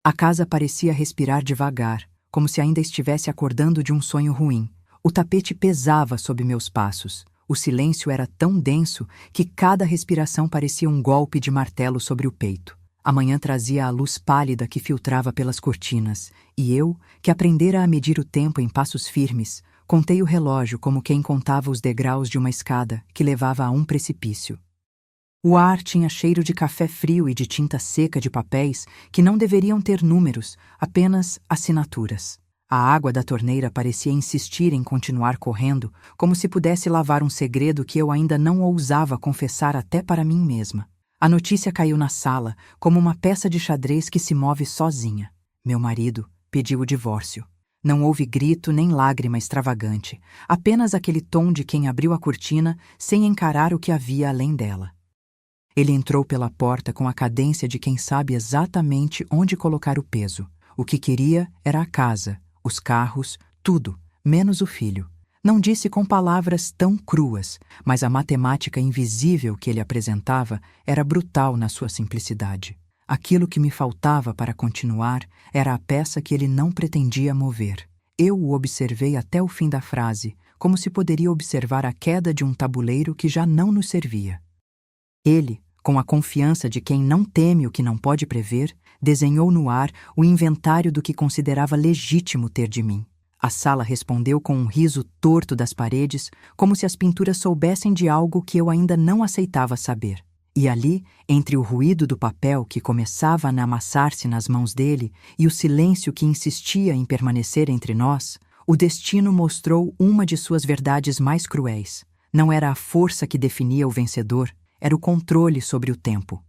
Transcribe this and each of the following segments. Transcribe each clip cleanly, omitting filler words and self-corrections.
A casa parecia respirar devagar, como se ainda estivesse acordando de um sonho ruim. O tapete pesava sob meus passos. O silêncio era tão denso que cada respiração parecia um golpe de martelo sobre o peito. A manhã trazia a luz pálida que filtrava pelas cortinas, e eu, que aprendera a medir o tempo em passos firmes, contei o relógio como quem contava os degraus de uma escada que levava a um precipício. O ar tinha cheiro de café frio e de tinta seca de papéis que não deveriam ter números, apenas assinaturas. A água da torneira parecia insistir em continuar correndo, como se pudesse lavar um segredo que eu ainda não ousava confessar até para mim mesma. A notícia caiu na sala, como uma peça de xadrez que se move sozinha. Meu marido pediu o divórcio. Não houve grito nem lágrima extravagante, apenas aquele tom de quem abriu a cortina sem encarar o que havia além dela. Ele entrou pela porta com a cadência de quem sabe exatamente onde colocar o peso. O que queria era a casa, os carros, tudo, menos o filho. Não disse com palavras tão cruas, mas a matemática invisível que ele apresentava era brutal na sua simplicidade. Aquilo que me faltava para continuar era a peça que ele não pretendia mover. Eu o observei até o fim da frase, como se poderia observar a queda de um tabuleiro que já não nos servia. Ele, com a confiança de quem não teme o que não pode prever, desenhou no ar o inventário do que considerava legítimo ter de mim. A sala respondeu com um riso torto das paredes, como se as pinturas soubessem de algo que eu ainda não aceitava saber. E ali, entre o ruído do papel que começava a amassar-se nas mãos dele e o silêncio que insistia em permanecer entre nós, o destino mostrou uma de suas verdades mais cruéis. Não era a força que definia o vencedor, era o controle sobre o tempo.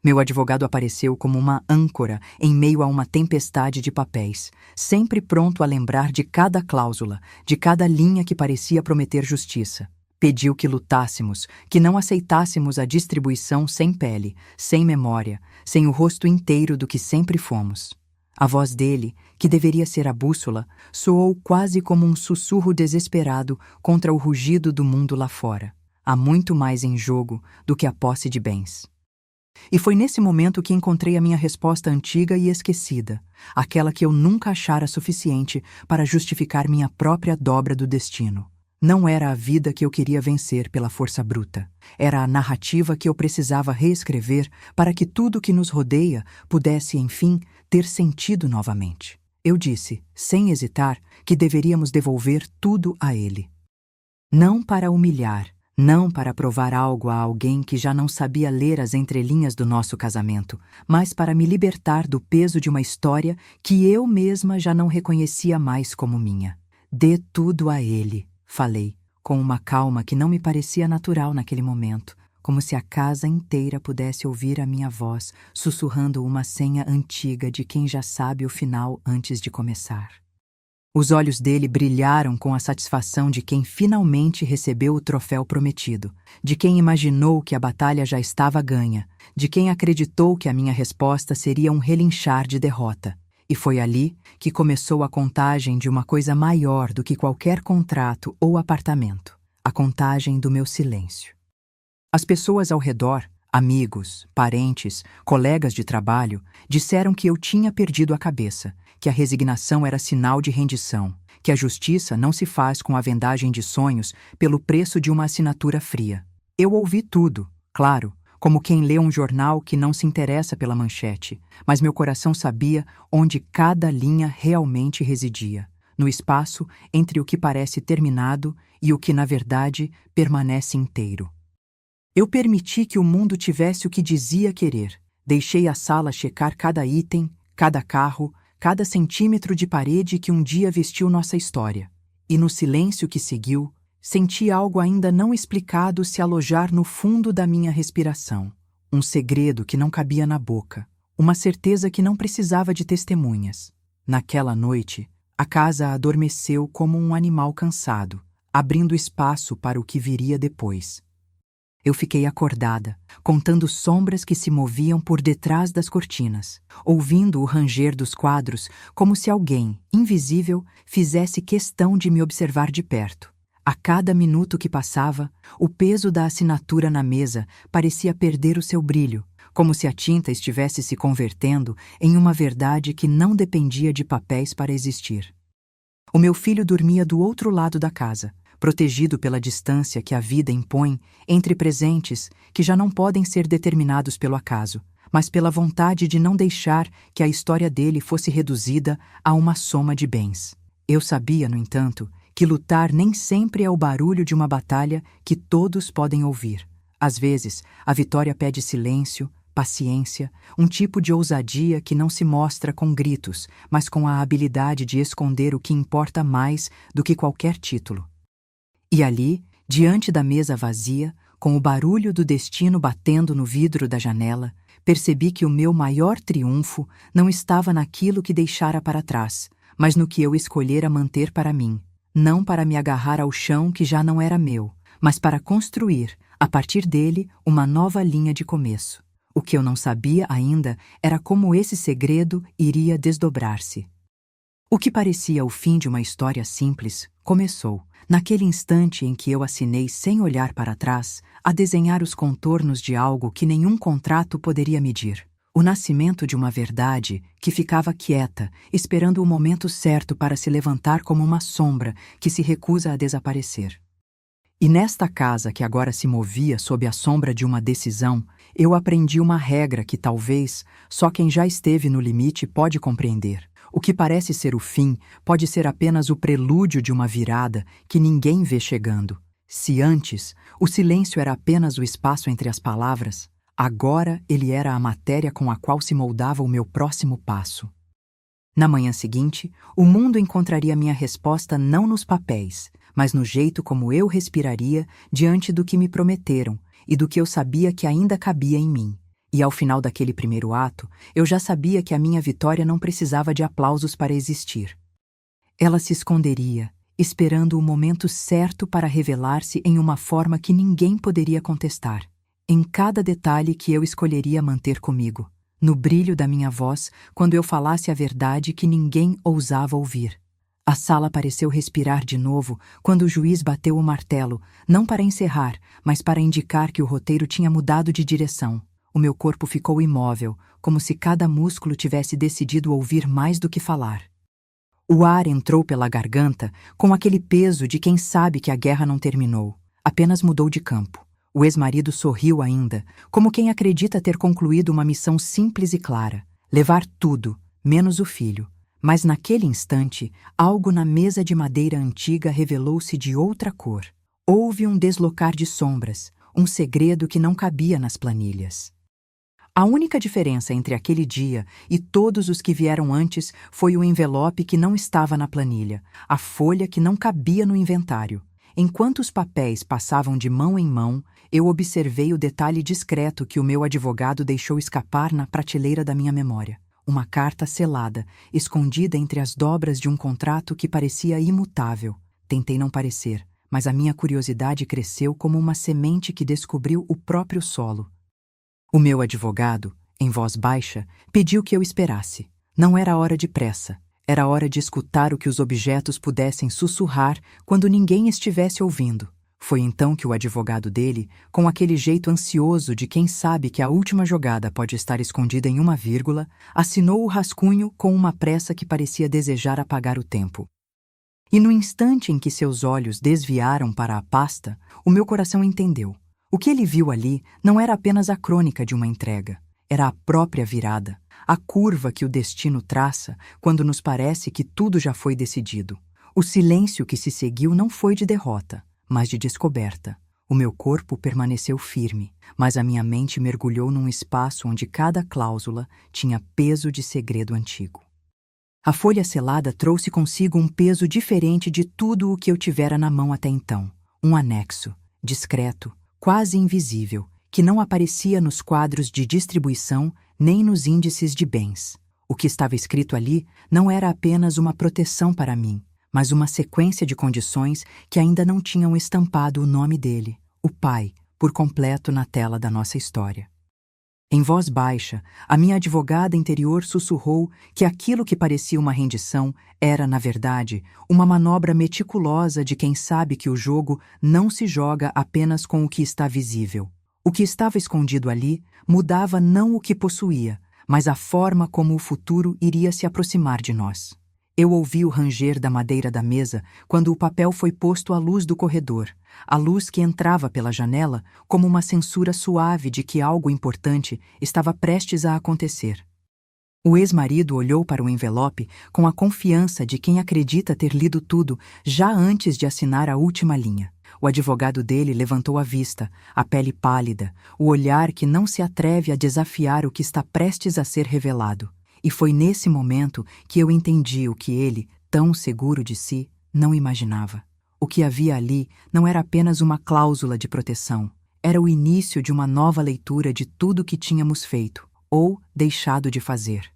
Meu advogado apareceu como uma âncora em meio a uma tempestade de papéis, sempre pronto a lembrar de cada cláusula, de cada linha que parecia prometer justiça. Pediu que lutássemos, que não aceitássemos a distribuição sem pele, sem memória, sem o rosto inteiro do que sempre fomos. A voz dele, que deveria ser a bússola, soou quase como um sussurro desesperado contra o rugido do mundo lá fora. Há muito mais em jogo do que a posse de bens. E foi nesse momento que encontrei a minha resposta antiga e esquecida, aquela que eu nunca achara suficiente para justificar minha própria dobra do destino. Não era a vida que eu queria vencer pela força bruta. Era a narrativa que eu precisava reescrever para que tudo que nos rodeia pudesse, enfim, ter sentido novamente. Eu disse, sem hesitar, que deveríamos devolver tudo a ele. Não para humilhar, não para provar algo a alguém que já não sabia ler as entrelinhas do nosso casamento, mas para me libertar do peso de uma história que eu mesma já não reconhecia mais como minha. Dê tudo a ele, falei, com uma calma que não me parecia natural naquele momento, como se a casa inteira pudesse ouvir a minha voz, sussurrando uma senha antiga de quem já sabe o final antes de começar. Os olhos dele brilharam com a satisfação de quem finalmente recebeu o troféu prometido, de quem imaginou que a batalha já estava ganha, de quem acreditou que a minha resposta seria um relinchar de derrota. E foi ali que começou a contagem de uma coisa maior do que qualquer contrato ou apartamento, a contagem do meu silêncio. As pessoas ao redor, amigos, parentes, colegas de trabalho, disseram que eu tinha perdido a cabeça, que a resignação era sinal de rendição, que a justiça não se faz com a vendagem de sonhos pelo preço de uma assinatura fria. Eu ouvi tudo, claro, como quem lê um jornal que não se interessa pela manchete, mas meu coração sabia onde cada linha realmente residia, no espaço entre o que parece terminado e o que, na verdade, permanece inteiro. Eu permiti que o mundo tivesse o que dizia querer. Deixei a sala checar cada item, cada carro, cada centímetro de parede que um dia vestiu nossa história. E no silêncio que seguiu, senti algo ainda não explicado se alojar no fundo da minha respiração. Um segredo que não cabia na boca. Uma certeza que não precisava de testemunhas. Naquela noite, a casa adormeceu como um animal cansado, abrindo espaço para o que viria depois. Eu fiquei acordada, contando sombras que se moviam por detrás das cortinas, ouvindo o ranger dos quadros como se alguém, invisível, fizesse questão de me observar de perto. A cada minuto que passava, o peso da assinatura na mesa parecia perder o seu brilho, como se a tinta estivesse se convertendo em uma verdade que não dependia de papéis para existir. O meu filho dormia do outro lado da casa, protegido pela distância que a vida impõe entre presentes que já não podem ser determinados pelo acaso, mas pela vontade de não deixar que a história dele fosse reduzida a uma soma de bens. Eu sabia, no entanto, que lutar nem sempre é o barulho de uma batalha que todos podem ouvir. Às vezes, a vitória pede silêncio, paciência, um tipo de ousadia que não se mostra com gritos, mas com a habilidade de esconder o que importa mais do que qualquer título. E ali, diante da mesa vazia, com o barulho do destino batendo no vidro da janela, percebi que o meu maior triunfo não estava naquilo que deixara para trás, mas no que eu escolhera manter para mim, não para me agarrar ao chão que já não era meu, mas para construir, a partir dele, uma nova linha de começo. O que eu não sabia ainda era como esse segredo iria desdobrar-se. O que parecia o fim de uma história simples começou, naquele instante em que eu assinei sem olhar para trás, a desenhar os contornos de algo que nenhum contrato poderia medir. O nascimento de uma verdade que ficava quieta, esperando o momento certo para se levantar como uma sombra que se recusa a desaparecer. E nesta casa que agora se movia sob a sombra de uma decisão, eu aprendi uma regra que talvez só quem já esteve no limite pode compreender. O que parece ser o fim pode ser apenas o prelúdio de uma virada que ninguém vê chegando. Se antes o silêncio era apenas o espaço entre as palavras, agora ele era a matéria com a qual se moldava o meu próximo passo. Na manhã seguinte, o mundo encontraria minha resposta não nos papéis, mas no jeito como eu respiraria diante do que me prometeram e do que eu sabia que ainda cabia em mim. E ao final daquele primeiro ato, eu já sabia que a minha vitória não precisava de aplausos para existir. Ela se esconderia, esperando o momento certo para revelar-se em uma forma que ninguém poderia contestar. Em cada detalhe que eu escolheria manter comigo, no brilho da minha voz, quando eu falasse a verdade que ninguém ousava ouvir. A sala pareceu respirar de novo quando o juiz bateu o martelo, não para encerrar, mas para indicar que o roteiro tinha mudado de direção. O meu corpo ficou imóvel, como se cada músculo tivesse decidido ouvir mais do que falar. O ar entrou pela garganta com aquele peso de quem sabe que a guerra não terminou, apenas mudou de campo. O ex-marido sorriu ainda, como quem acredita ter concluído uma missão simples e clara: levar tudo, menos o filho. Mas naquele instante, algo na mesa de madeira antiga revelou-se de outra cor. Houve um deslocar de sombras, um segredo que não cabia nas planilhas. A única diferença entre aquele dia e todos os que vieram antes foi o envelope que não estava na planilha, a folha que não cabia no inventário. Enquanto os papéis passavam de mão em mão, eu observei o detalhe discreto que o meu advogado deixou escapar na prateleira da minha memória. Uma carta selada, escondida entre as dobras de um contrato que parecia imutável. Tentei não parecer, mas a minha curiosidade cresceu como uma semente que descobriu o próprio solo. O meu advogado, em voz baixa, pediu que eu esperasse. Não era hora de pressa. Era hora de escutar o que os objetos pudessem sussurrar quando ninguém estivesse ouvindo. Foi então que o advogado dele, com aquele jeito ansioso de quem sabe que a última jogada pode estar escondida em uma vírgula, assinou o rascunho com uma pressa que parecia desejar apagar o tempo. E no instante em que seus olhos desviaram para a pasta, o meu coração entendeu. O que ele viu ali não era apenas a crônica de uma entrega, era a própria virada, a curva que o destino traça quando nos parece que tudo já foi decidido. O silêncio que se seguiu não foi de derrota, mas de descoberta. O meu corpo permaneceu firme, mas a minha mente mergulhou num espaço onde cada cláusula tinha peso de segredo antigo. A folha selada trouxe consigo um peso diferente de tudo o que eu tivera na mão até então. Um anexo, discreto, quase invisível, que não aparecia nos quadros de distribuição nem nos índices de bens. O que estava escrito ali não era apenas uma proteção para mim, mas uma sequência de condições que ainda não tinham estampado o nome dele, o pai, por completo na tela da nossa história. Em voz baixa, a minha advogada interior sussurrou que aquilo que parecia uma rendição era, na verdade, uma manobra meticulosa de quem sabe que o jogo não se joga apenas com o que está visível. O que estava escondido ali mudava não o que possuía, mas a forma como o futuro iria se aproximar de nós. Eu ouvi o ranger da madeira da mesa quando o papel foi posto à luz do corredor, a luz que entrava pela janela como uma censura suave de que algo importante estava prestes a acontecer. O ex-marido olhou para o envelope com a confiança de quem acredita ter lido tudo já antes de assinar a última linha. O advogado dele levantou a vista, a pele pálida, o olhar que não se atreve a desafiar o que está prestes a ser revelado. E foi nesse momento que eu entendi o que ele, tão seguro de si, não imaginava. O que havia ali não era apenas uma cláusula de proteção, era o início de uma nova leitura de tudo o que tínhamos feito, ou deixado de fazer.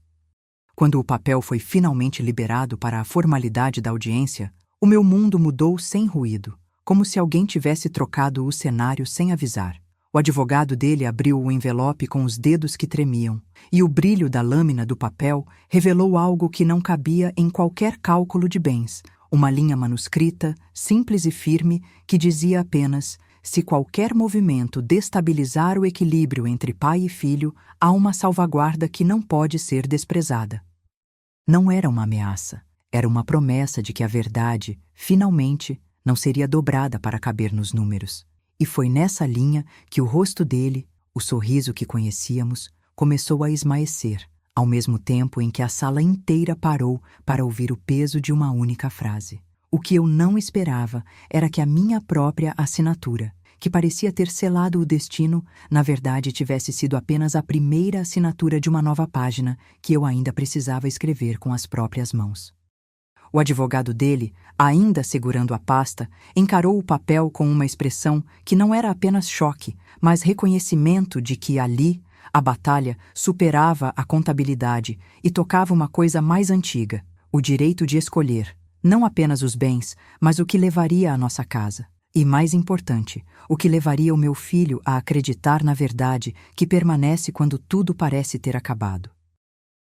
Quando o papel foi finalmente liberado para a formalidade da audiência, o meu mundo mudou sem ruído, como se alguém tivesse trocado o cenário sem avisar. O advogado dele abriu o envelope com os dedos que tremiam, e o brilho da lâmina do papel revelou algo que não cabia em qualquer cálculo de bens, uma linha manuscrita, simples e firme, que dizia apenas: se qualquer movimento destabilizar o equilíbrio entre pai e filho, há uma salvaguarda que não pode ser desprezada. Não era uma ameaça, era uma promessa de que a verdade, finalmente, não seria dobrada para caber nos números. E foi nessa linha que o rosto dele, o sorriso que conhecíamos, começou a esmaecer, ao mesmo tempo em que a sala inteira parou para ouvir o peso de uma única frase. O que eu não esperava era que a minha própria assinatura, que parecia ter selado o destino, na verdade tivesse sido apenas a primeira assinatura de uma nova página que eu ainda precisava escrever com as próprias mãos. O advogado dele, ainda segurando a pasta, encarou o papel com uma expressão que não era apenas choque, mas reconhecimento de que ali, a batalha superava a contabilidade e tocava uma coisa mais antiga, o direito de escolher, não apenas os bens, mas o que levaria à nossa casa. E, mais importante, o que levaria o meu filho a acreditar na verdade que permanece quando tudo parece ter acabado.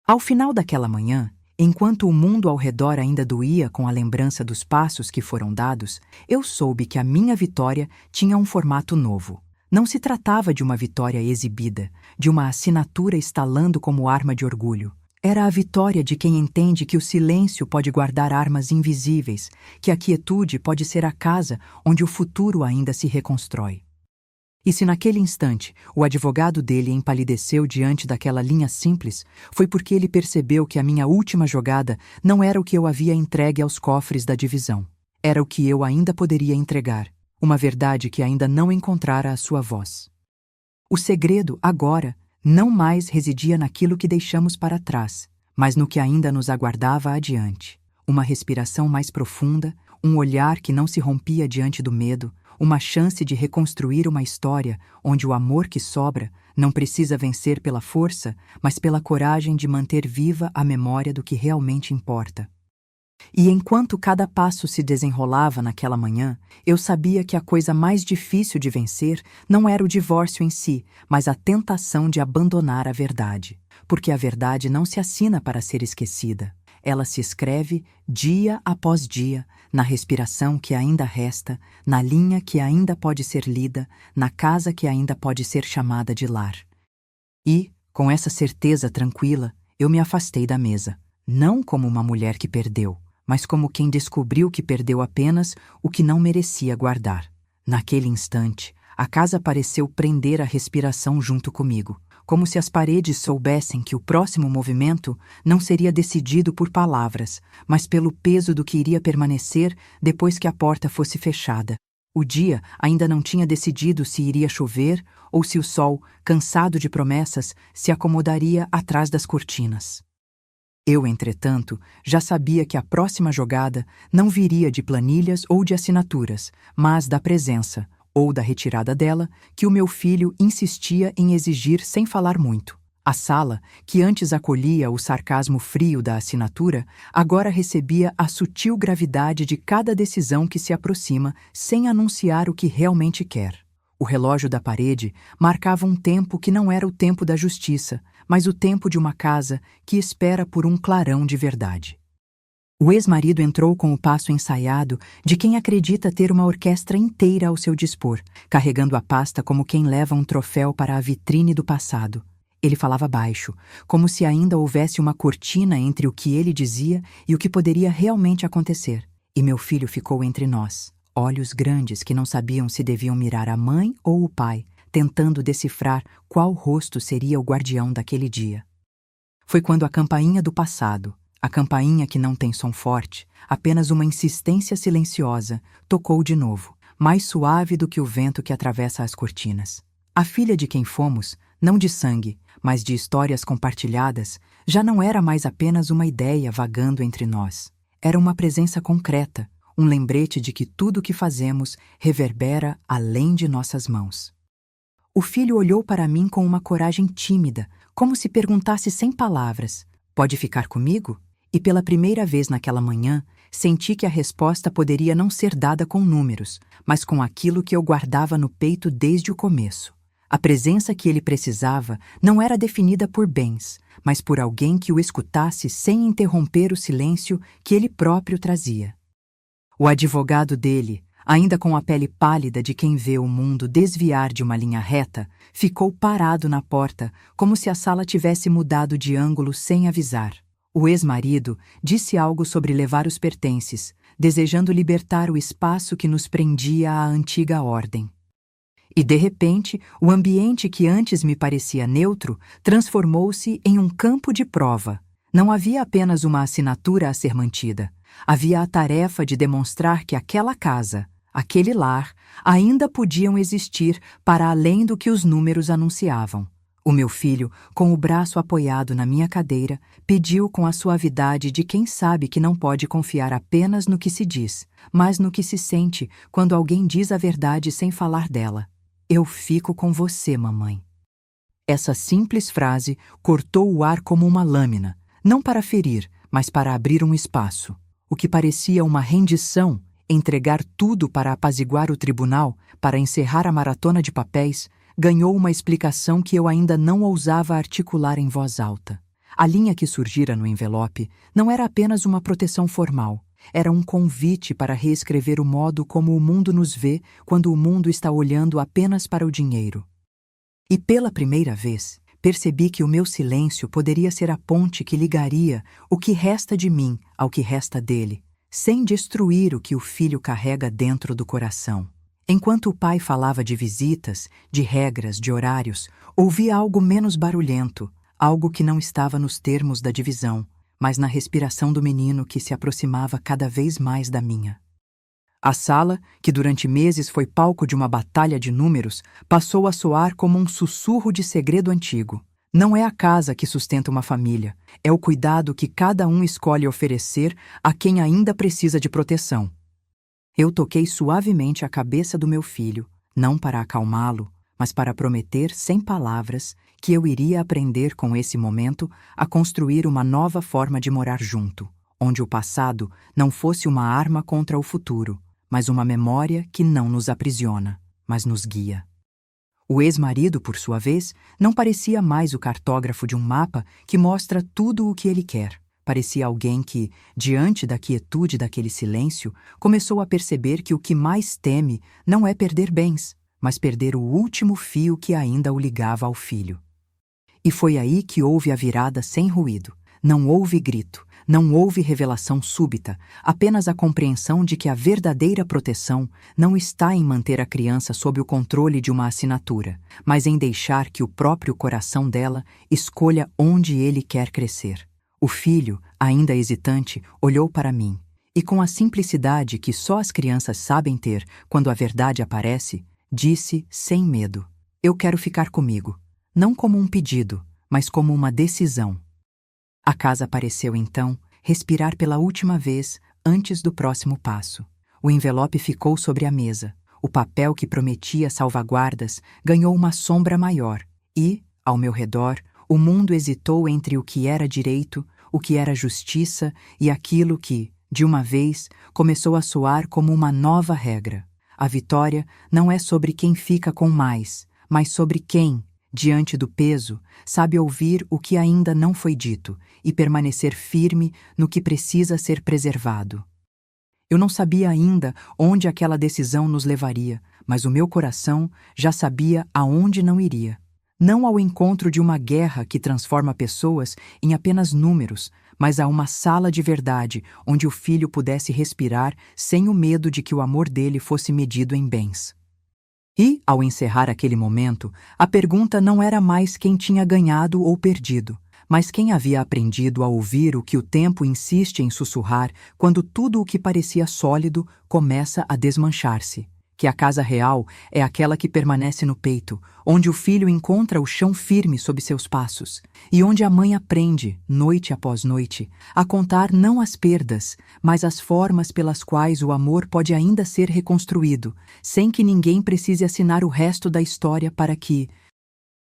Ao final daquela manhã, enquanto o mundo ao redor ainda doía com a lembrança dos passos que foram dados, eu soube que a minha vitória tinha um formato novo. Não se tratava de uma vitória exibida, de uma assinatura estalando como arma de orgulho. Era a vitória de quem entende que o silêncio pode guardar armas invisíveis, que a quietude pode ser a casa onde o futuro ainda se reconstrói. E se naquele instante o advogado dele empalideceu diante daquela linha simples, foi porque ele percebeu que a minha última jogada não era o que eu havia entregue aos cofres da divisão. Era o que eu ainda poderia entregar, uma verdade que ainda não encontrara a sua voz. O segredo, agora, não mais residia naquilo que deixamos para trás, mas no que ainda nos aguardava adiante. Uma respiração mais profunda, um olhar que não se rompia diante do medo, uma chance de reconstruir uma história onde o amor que sobra não precisa vencer pela força, mas pela coragem de manter viva a memória do que realmente importa. E enquanto cada passo se desenrolava naquela manhã, eu sabia que a coisa mais difícil de vencer não era o divórcio em si, mas a tentação de abandonar a verdade. Porque a verdade não se assina para ser esquecida. Ela se escreve dia após dia, na respiração que ainda resta, na linha que ainda pode ser lida, na casa que ainda pode ser chamada de lar. E, com essa certeza tranquila, eu me afastei da mesa, não como uma mulher que perdeu, mas como quem descobriu que perdeu apenas o que não merecia guardar. Naquele instante, a casa pareceu prender a respiração junto comigo, como se as paredes soubessem que o próximo movimento não seria decidido por palavras, mas pelo peso do que iria permanecer depois que a porta fosse fechada. O dia ainda não tinha decidido se iria chover ou se o sol, cansado de promessas, se acomodaria atrás das cortinas. Eu, entretanto, já sabia que a próxima jogada não viria de planilhas ou de assinaturas, mas da presença, ou da retirada dela, que o meu filho insistia em exigir sem falar muito. A sala, que antes acolhia o sarcasmo frio da assinatura, agora recebia a sutil gravidade de cada decisão que se aproxima sem anunciar o que realmente quer. O relógio da parede marcava um tempo que não era o tempo da justiça, mas o tempo de uma casa que espera por um clarão de verdade. O ex-marido entrou com o passo ensaiado de quem acredita ter uma orquestra inteira ao seu dispor, carregando a pasta como quem leva um troféu para a vitrine do passado. Ele falava baixo, como se ainda houvesse uma cortina entre o que ele dizia e o que poderia realmente acontecer. E meu filho ficou entre nós, olhos grandes que não sabiam se deviam mirar a mãe ou o pai, tentando decifrar qual rosto seria o guardião daquele dia. Foi quando a campainha do passado, a campainha que não tem som forte, apenas uma insistência silenciosa, tocou de novo, mais suave do que o vento que atravessa as cortinas. A filha de quem fomos, não de sangue, mas de histórias compartilhadas, já não era mais apenas uma ideia vagando entre nós. Era uma presença concreta, um lembrete de que tudo o que fazemos reverbera além de nossas mãos. O filho olhou para mim com uma coragem tímida, como se perguntasse sem palavras: "Pode ficar comigo?" E pela primeira vez naquela manhã, senti que a resposta poderia não ser dada com números, mas com aquilo que eu guardava no peito desde o começo. A presença que ele precisava não era definida por bens, mas por alguém que o escutasse sem interromper o silêncio que ele próprio trazia. O advogado dele, ainda com a pele pálida de quem vê o mundo desviar de uma linha reta, ficou parado na porta, como se a sala tivesse mudado de ângulo sem avisar. O ex-marido disse algo sobre levar os pertences, desejando libertar o espaço que nos prendia à antiga ordem. E, de repente, o ambiente que antes me parecia neutro transformou-se em um campo de prova. Não havia apenas uma assinatura a ser mantida. Havia a tarefa de demonstrar que aquela casa, aquele lar, ainda podiam existir para além do que os números anunciavam. O meu filho, com o braço apoiado na minha cadeira, pediu com a suavidade de quem sabe que não pode confiar apenas no que se diz, mas no que se sente quando alguém diz a verdade sem falar dela. "Eu fico com você, mamãe." Essa simples frase cortou o ar como uma lâmina, não para ferir, mas para abrir um espaço. O que parecia uma rendição, entregar tudo para apaziguar o tribunal, para encerrar a maratona de papéis, ganhou uma explicação que eu ainda não ousava articular em voz alta. A linha que surgira no envelope não era apenas uma proteção formal, era um convite para reescrever o modo como o mundo nos vê quando o mundo está olhando apenas para o dinheiro. E pela primeira vez, percebi que o meu silêncio poderia ser a ponte que ligaria o que resta de mim ao que resta dele, sem destruir o que o filho carrega dentro do coração. Enquanto o pai falava de visitas, de regras, de horários, ouvi algo menos barulhento, algo que não estava nos termos da divisão, mas na respiração do menino que se aproximava cada vez mais da minha. A sala, que durante meses foi palco de uma batalha de números, passou a soar como um sussurro de segredo antigo. Não é a casa que sustenta uma família, é o cuidado que cada um escolhe oferecer a quem ainda precisa de proteção. Eu toquei suavemente a cabeça do meu filho, não para acalmá-lo, mas para prometer, sem palavras, que eu iria aprender com esse momento a construir uma nova forma de morar junto, onde o passado não fosse uma arma contra o futuro, mas uma memória que não nos aprisiona, mas nos guia. O ex-marido, por sua vez, não parecia mais o cartógrafo de um mapa que mostra tudo o que ele quer. Parecia alguém que, diante da quietude daquele silêncio, começou a perceber que o que mais teme não é perder bens, mas perder o último fio que ainda o ligava ao filho. E foi aí que houve a virada sem ruído. Não houve grito, não houve revelação súbita, apenas a compreensão de que a verdadeira proteção não está em manter a criança sob o controle de uma assinatura, mas em deixar que o próprio coração dela escolha onde ele quer crescer. O filho, ainda hesitante, olhou para mim, e com a simplicidade que só as crianças sabem ter quando a verdade aparece, disse sem medo: "Eu quero ficar comigo, não como um pedido, mas como uma decisão." A casa pareceu, então, respirar pela última vez antes do próximo passo. O envelope ficou sobre a mesa. O papel que prometia salvaguardas ganhou uma sombra maior e, ao meu redor, o mundo hesitou entre o que era direito, o que era justiça e aquilo que, de uma vez, começou a soar como uma nova regra. A vitória não é sobre quem fica com mais, mas sobre quem, diante do peso, sabe ouvir o que ainda não foi dito e permanecer firme no que precisa ser preservado. Eu não sabia ainda onde aquela decisão nos levaria, mas o meu coração já sabia aonde não iria. Não ao encontro de uma guerra que transforma pessoas em apenas números, mas a uma sala de verdade onde o filho pudesse respirar sem o medo de que o amor dele fosse medido em bens. E, ao encerrar aquele momento, a pergunta não era mais quem tinha ganhado ou perdido, mas quem havia aprendido a ouvir o que o tempo insiste em sussurrar quando tudo o que parecia sólido começa a desmanchar-se. Que a casa real é aquela que permanece no peito, onde o filho encontra o chão firme sob seus passos, e onde a mãe aprende, noite após noite, a contar não as perdas, mas as formas pelas quais o amor pode ainda ser reconstruído, sem que ninguém precise assinar o resto da história para que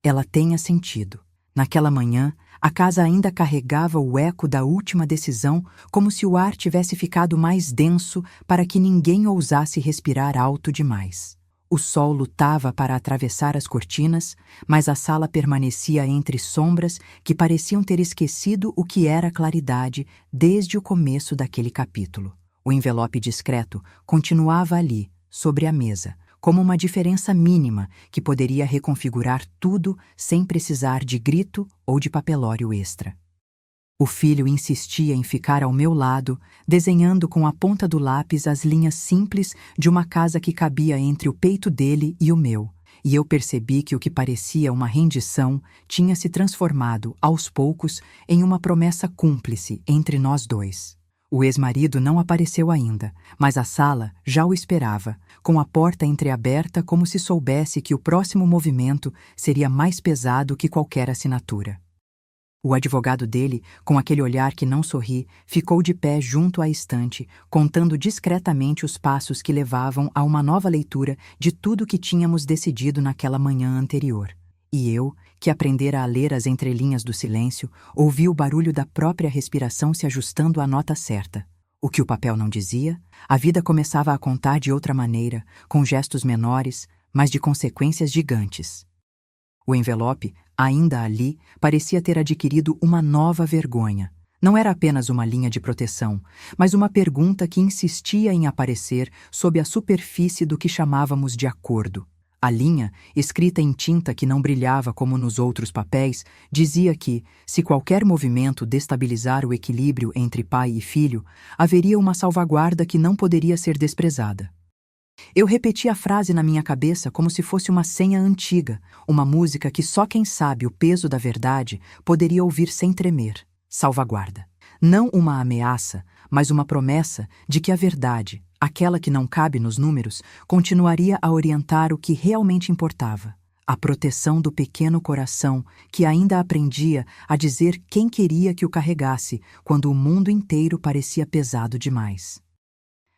ela tenha sentido. Naquela manhã, a casa ainda carregava o eco da última decisão, como se o ar tivesse ficado mais denso para que ninguém ousasse respirar alto demais. O sol lutava para atravessar as cortinas, mas a sala permanecia entre sombras que pareciam ter esquecido o que era claridade desde o começo daquele capítulo. O envelope discreto continuava ali, sobre a mesa, como uma diferença mínima que poderia reconfigurar tudo sem precisar de grito ou de papelório extra. O filho insistia em ficar ao meu lado, desenhando com a ponta do lápis as linhas simples de uma casa que cabia entre o peito dele e o meu, e eu percebi que o que parecia uma rendição tinha se transformado, aos poucos, em uma promessa cúmplice entre nós dois. O ex-marido não apareceu ainda, mas a sala já o esperava, com a porta entreaberta como se soubesse que o próximo movimento seria mais pesado que qualquer assinatura. O advogado dele, com aquele olhar que não sorri, ficou de pé junto à estante, contando discretamente os passos que levavam a uma nova leitura de tudo que tínhamos decidido naquela manhã anterior. E eu, que aprendera a ler as entrelinhas do silêncio, ouvi o barulho da própria respiração se ajustando à nota certa. O que o papel não dizia, a vida começava a contar de outra maneira, com gestos menores, mas de consequências gigantes. O envelope, ainda ali, parecia ter adquirido uma nova vergonha. Não era apenas uma linha de proteção, mas uma pergunta que insistia em aparecer sob a superfície do que chamávamos de acordo. A linha, escrita em tinta que não brilhava como nos outros papéis, dizia que, se qualquer movimento destabilizar o equilíbrio entre pai e filho, haveria uma salvaguarda que não poderia ser desprezada. Eu repeti a frase na minha cabeça como se fosse uma senha antiga, uma música que só quem sabe o peso da verdade poderia ouvir sem tremer. Salvaguarda. Não uma ameaça, mas uma promessa de que a verdade, aquela que não cabe nos números, continuaria a orientar o que realmente importava. A proteção do pequeno coração que ainda aprendia a dizer quem queria que o carregasse quando o mundo inteiro parecia pesado demais.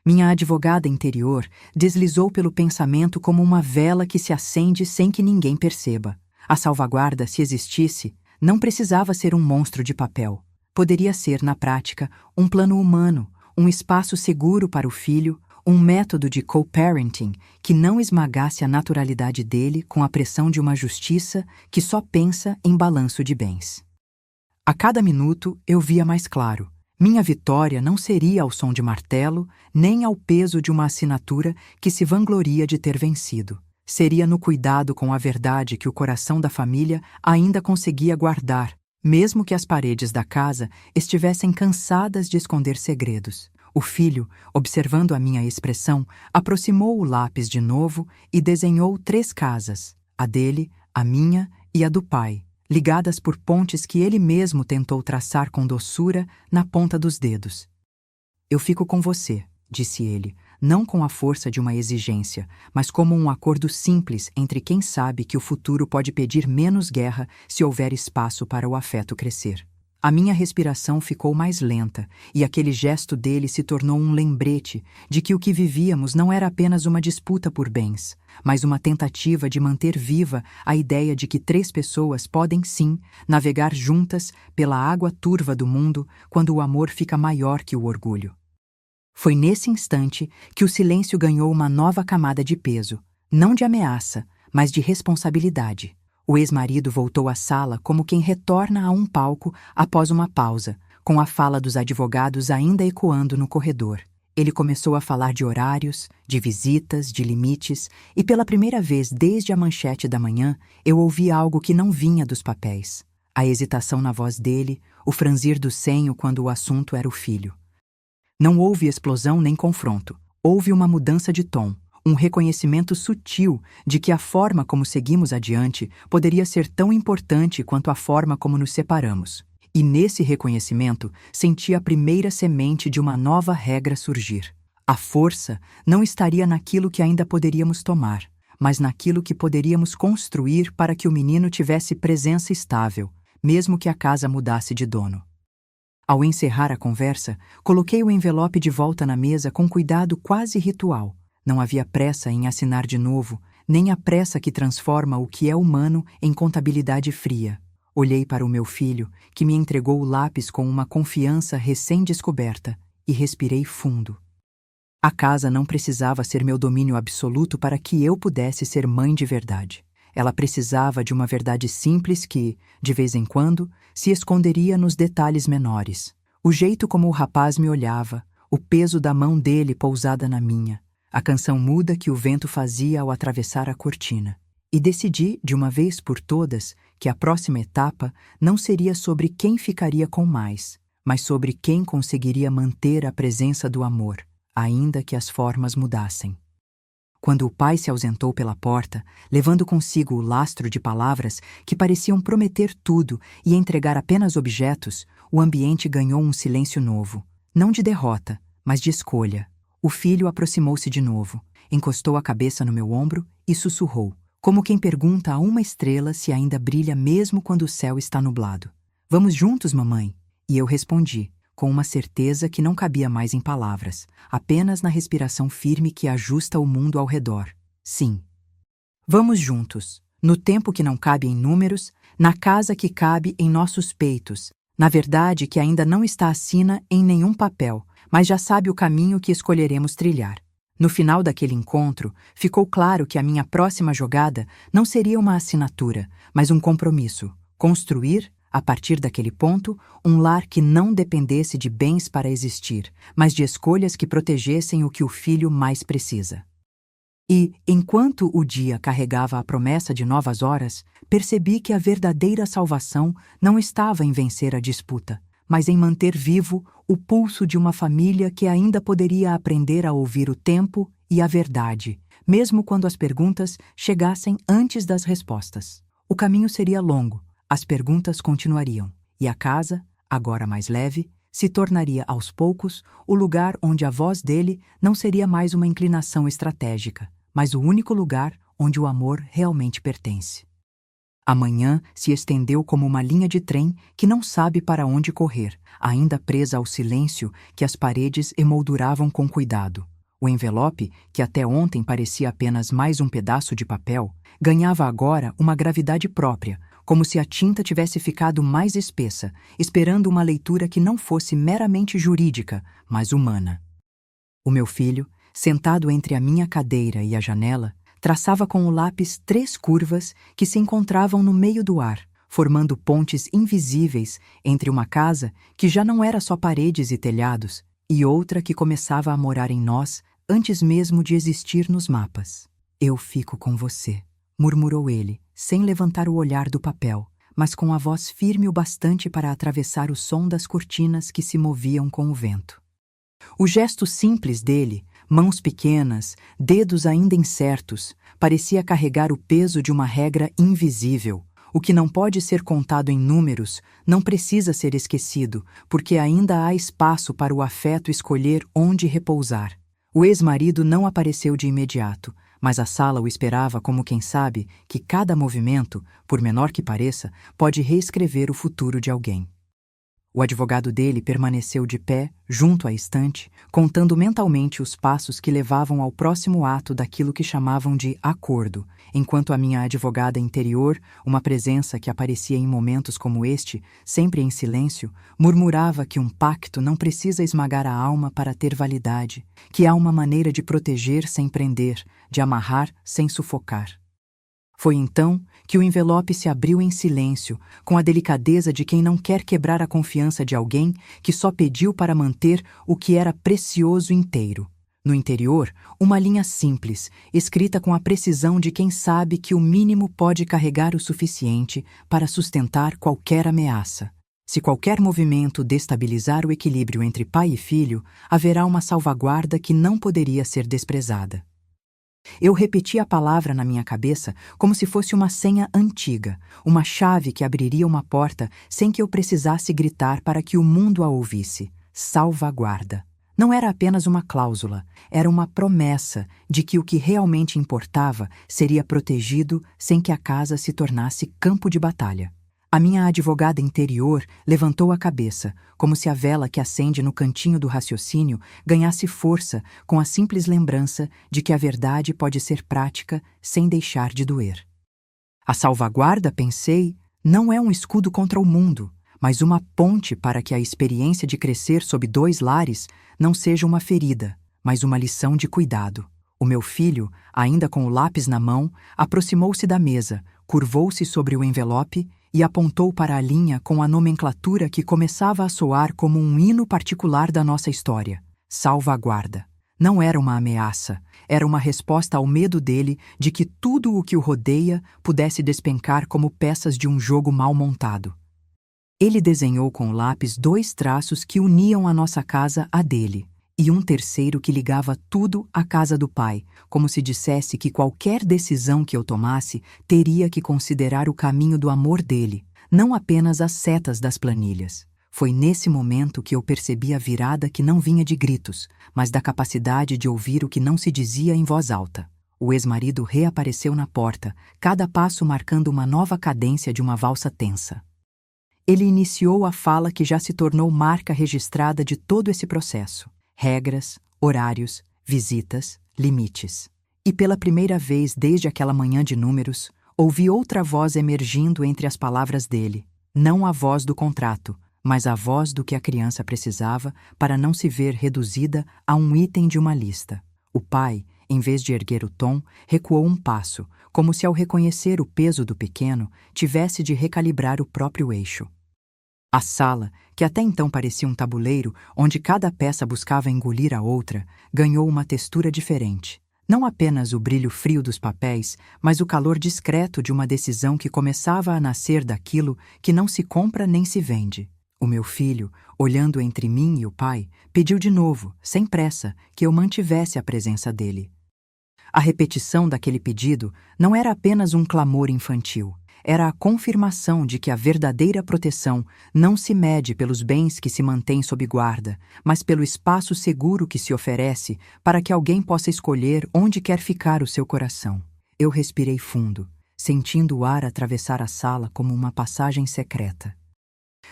Minha advogada interior deslizou pelo pensamento como uma vela que se acende sem que ninguém perceba. A salvaguarda, se existisse, não precisava ser um monstro de papel. Poderia ser, na prática, um plano humano, um espaço seguro para o filho, um método de co-parenting que não esmagasse a naturalidade dele com a pressão de uma justiça que só pensa em balanço de bens. A cada minuto eu via mais claro. Minha vitória não seria ao som de martelo, nem ao peso de uma assinatura que se vangloria de ter vencido. Seria no cuidado com a verdade que o coração da família ainda conseguia guardar, mesmo que as paredes da casa estivessem cansadas de esconder segredos. O filho, observando a minha expressão, aproximou o lápis de novo e desenhou 3 casas, a dele, a minha e a do pai, ligadas por pontes que ele mesmo tentou traçar com doçura na ponta dos dedos. "Eu fico com você", disse ele, não com a força de uma exigência, mas como um acordo simples entre quem sabe que o futuro pode pedir menos guerra se houver espaço para o afeto crescer. A minha respiração ficou mais lenta, e aquele gesto dele se tornou um lembrete de que o que vivíamos não era apenas uma disputa por bens, mas uma tentativa de manter viva a ideia de que 3 pessoas podem, sim, navegar juntas pela água turva do mundo quando o amor fica maior que o orgulho. Foi nesse instante que o silêncio ganhou uma nova camada de peso, não de ameaça, mas de responsabilidade. O ex-marido voltou à sala como quem retorna a um palco após uma pausa, com a fala dos advogados ainda ecoando no corredor. Ele começou a falar de horários, de visitas, de limites, e pela primeira vez desde a manchete da manhã, eu ouvi algo que não vinha dos papéis. A hesitação na voz dele, o franzir do senho quando o assunto era o filho. Não houve explosão nem confronto. Houve uma mudança de tom, um reconhecimento sutil de que a forma como seguimos adiante poderia ser tão importante quanto a forma como nos separamos. E nesse reconhecimento senti a primeira semente de uma nova regra surgir. A força não estaria naquilo que ainda poderíamos tomar, mas naquilo que poderíamos construir para que o menino tivesse presença estável, mesmo que a casa mudasse de dono. Ao encerrar a conversa, coloquei o envelope de volta na mesa com cuidado quase ritual. Não havia pressa em assinar de novo, nem a pressa que transforma o que é humano em contabilidade fria. Olhei para o meu filho, que me entregou o lápis com uma confiança recém-descoberta, e respirei fundo. A casa não precisava ser meu domínio absoluto para que eu pudesse ser mãe de verdade. Ela precisava de uma verdade simples que, de vez em quando, se esconderia nos detalhes menores. O jeito como o rapaz me olhava, o peso da mão dele pousada na minha, a canção muda que o vento fazia ao atravessar a cortina. E decidi, de uma vez por todas, que a próxima etapa não seria sobre quem ficaria com mais, mas sobre quem conseguiria manter a presença do amor, ainda que as formas mudassem. Quando o pai se ausentou pela porta, levando consigo o lastro de palavras que pareciam prometer tudo e entregar apenas objetos, o ambiente ganhou um silêncio novo, não de derrota, mas de escolha. O filho aproximou-se de novo, encostou a cabeça no meu ombro e sussurrou, como quem pergunta a uma estrela se ainda brilha mesmo quando o céu está nublado. "Vamos juntos, mamãe?" E eu respondi, com uma certeza que não cabia mais em palavras, apenas na respiração firme que ajusta o mundo ao redor. Sim. Vamos juntos, no tempo que não cabe em números, na casa que cabe em nossos peitos, na verdade que ainda não está assina em nenhum papel, mas já sabe o caminho que escolheremos trilhar. No final daquele encontro, ficou claro que a minha próxima jogada não seria uma assinatura, mas um compromisso: construir, a partir daquele ponto, um lar que não dependesse de bens para existir, mas de escolhas que protegessem o que o filho mais precisa. E, enquanto o dia carregava a promessa de novas horas, percebi que a verdadeira salvação não estava em vencer a disputa, mas em manter vivo o pulso de uma família que ainda poderia aprender a ouvir o tempo e a verdade, mesmo quando as perguntas chegassem antes das respostas. O caminho seria longo, as perguntas continuariam, e a casa, agora mais leve, se tornaria aos poucos o lugar onde a voz dele não seria mais uma inclinação estratégica, mas o único lugar onde o amor realmente pertence. A manhã se estendeu como uma linha de trem que não sabe para onde correr, ainda presa ao silêncio que as paredes emolduravam com cuidado. O envelope, que até ontem parecia apenas mais um pedaço de papel, ganhava agora uma gravidade própria, como se a tinta tivesse ficado mais espessa, esperando uma leitura que não fosse meramente jurídica, mas humana. O meu filho, sentado entre a minha cadeira e a janela, traçava com o lápis 3 curvas que se encontravam no meio do ar, formando pontes invisíveis entre uma casa que já não era só paredes e telhados, e outra que começava a morar em nós antes mesmo de existir nos mapas. "Eu fico com você", murmurou ele, sem levantar o olhar do papel, mas com a voz firme o bastante para atravessar o som das cortinas que se moviam com o vento. O gesto simples dele, mãos pequenas, dedos ainda incertos, parecia carregar o peso de uma regra invisível. O que não pode ser contado em números não precisa ser esquecido, porque ainda há espaço para o afeto escolher onde repousar. O ex-marido não apareceu de imediato, mas a sala o esperava como quem sabe que cada movimento, por menor que pareça, pode reescrever o futuro de alguém. O advogado dele permaneceu de pé, junto à estante, contando mentalmente os passos que levavam ao próximo ato daquilo que chamavam de acordo, enquanto a minha advogada interior, uma presença que aparecia em momentos como este, sempre em silêncio, murmurava que um pacto não precisa esmagar a alma para ter validade, que há uma maneira de proteger sem prender, de amarrar sem sufocar. Foi então que o envelope se abriu em silêncio, com a delicadeza de quem não quer quebrar a confiança de alguém que só pediu para manter o que era precioso inteiro. No interior, uma linha simples, escrita com a precisão de quem sabe que o mínimo pode carregar o suficiente para sustentar qualquer ameaça. Se qualquer movimento destabilizar o equilíbrio entre pai e filho, haverá uma salvaguarda que não poderia ser desprezada. Eu repeti a palavra na minha cabeça como se fosse uma senha antiga, uma chave que abriria uma porta sem que eu precisasse gritar para que o mundo a ouvisse. Salvaguarda. Não era apenas uma cláusula, era uma promessa de que o que realmente importava seria protegido sem que a casa se tornasse campo de batalha. A minha advogada interior levantou a cabeça, como se a vela que acende no cantinho do raciocínio ganhasse força com a simples lembrança de que a verdade pode ser prática sem deixar de doer. A salvaguarda, pensei, não é um escudo contra o mundo, mas uma ponte para que a experiência de crescer sob dois lares não seja uma ferida, mas uma lição de cuidado. O meu filho, ainda com o lápis na mão, aproximou-se da mesa, curvou-se sobre o envelope e apontou para a linha com a nomenclatura que começava a soar como um hino particular da nossa história. Salvaguarda. Não era uma ameaça, era uma resposta ao medo dele de que tudo o que o rodeia pudesse despencar como peças de um jogo mal montado. Ele desenhou com o lápis 2 traços que uniam a nossa casa à dele, e um terceiro que ligava tudo à casa do pai, como se dissesse que qualquer decisão que eu tomasse teria que considerar o caminho do amor dele, não apenas as setas das planilhas. Foi nesse momento que eu percebi a virada que não vinha de gritos, mas da capacidade de ouvir o que não se dizia em voz alta. O ex-marido reapareceu na porta, cada passo marcando uma nova cadência de uma valsa tensa. Ele iniciou a fala que já se tornou marca registrada de todo esse processo. Regras, horários, visitas, limites. E pela primeira vez desde aquela manhã de números, ouvi outra voz emergindo entre as palavras dele. Não a voz do contrato, mas a voz do que a criança precisava para não se ver reduzida a um item de uma lista. O pai, em vez de erguer o tom, recuou um passo, como se ao reconhecer o peso do pequeno, tivesse de recalibrar o próprio eixo. A sala, que até então parecia um tabuleiro onde cada peça buscava engolir a outra, ganhou uma textura diferente. Não apenas o brilho frio dos papéis, mas o calor discreto de uma decisão que começava a nascer daquilo que não se compra nem se vende. O meu filho, olhando entre mim e o pai, pediu de novo, sem pressa, que eu mantivesse a presença dele. A repetição daquele pedido não era apenas um clamor infantil. Era a confirmação de que a verdadeira proteção não se mede pelos bens que se mantêm sob guarda, mas pelo espaço seguro que se oferece para que alguém possa escolher onde quer ficar o seu coração. Eu respirei fundo, sentindo o ar atravessar a sala como uma passagem secreta.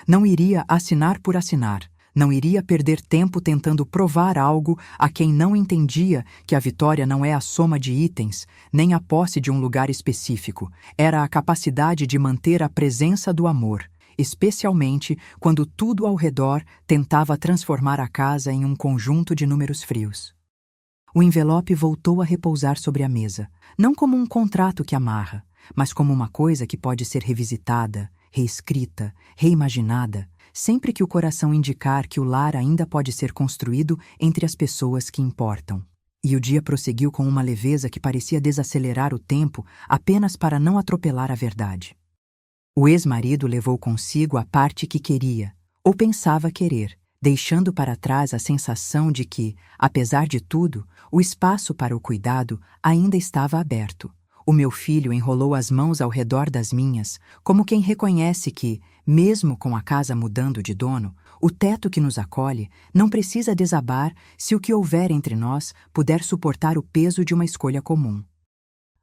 Não iria assinar por assinar. Não iria perder tempo tentando provar algo a quem não entendia que a vitória não é a soma de itens, nem a posse de um lugar específico. Era a capacidade de manter a presença do amor, especialmente quando tudo ao redor tentava transformar a casa em um conjunto de números frios. O envelope voltou a repousar sobre a mesa, não como um contrato que amarra, mas como uma coisa que pode ser revisitada, reescrita, reimaginada, sempre que o coração indicar que o lar ainda pode ser construído entre as pessoas que importam. E o dia prosseguiu com uma leveza que parecia desacelerar o tempo apenas para não atropelar a verdade. O ex-marido levou consigo a parte que queria, ou pensava querer, deixando para trás a sensação de que, apesar de tudo, o espaço para o cuidado ainda estava aberto. O meu filho enrolou as mãos ao redor das minhas, como quem reconhece que, mesmo com a casa mudando de dono, o teto que nos acolhe não precisa desabar se o que houver entre nós puder suportar o peso de uma escolha comum.